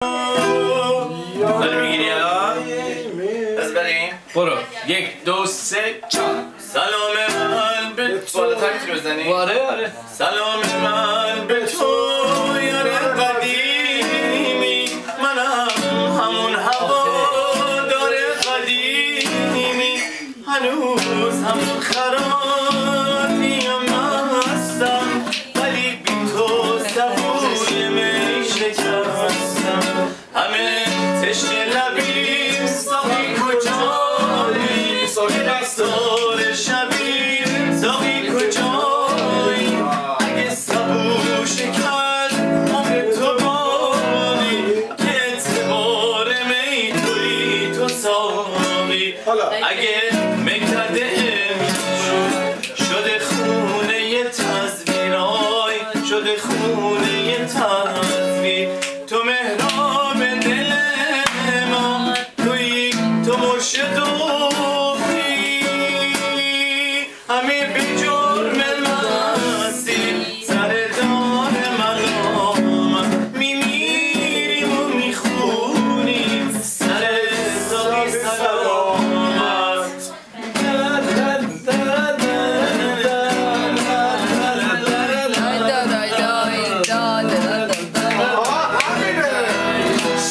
داری میگیری الان؟ از بریم؟ برو 1 2 3 4 سلام من به تو بالاتر میتونی بزنی؟ آره سلام من به تو یار قدیمی منم همون هوادار قدیمی هنوز همون خرابیم هستم ولی بی تو سبوی می شکستم همه تشنه لبیم ساقی کجایی ساقی دستار شبی ساقی کجایی اگه سبو شکست همه تو بانی که اعتبار می توی تو ساقی اگه مکرده شده خونه تصویرای شده خونه تصویر تو مهراب دل ما توی تو مرشد و همه بی جرم مستی سر دار مقام میمیریم و میخونیم سر ساقی سلامت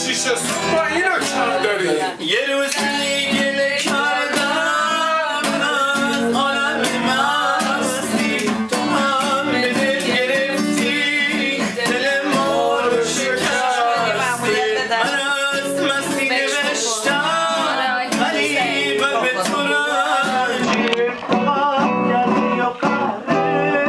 شیشه سوپ با اینو کم داری یه روزی گله کردم از عالم مستی تو هم به دل گرفتی دل ما رو شکستی من از مستی نوشتم ولی من به تو رنجید کمک کردی و قهره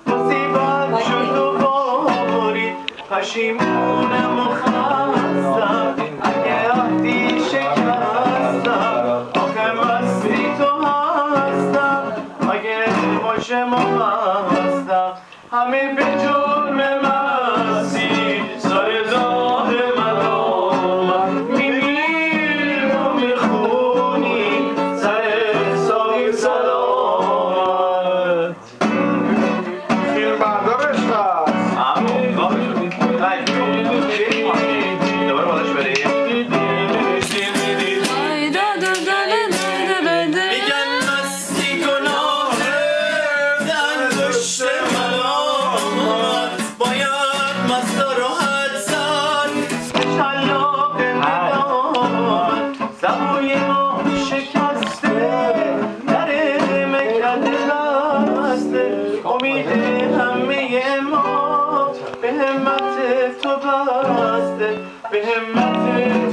مصیبت شد و بارید پشیمونم و خستم اگه عهدی شکستم آخه مستی تو هستم اگه باشه ما هستم همه به جرم مستی سر دار مدام میمیریم و میخونیم سر ساقی سلامت فیلم بردارش هست دوباره بالاش بریم میگن مستی گناهه در پشت ملامت باید مستا رو حد زد به شلاق ندامت سبوی ما شکسته در مکرده بسته امید همه ما به همت تو بسته به همت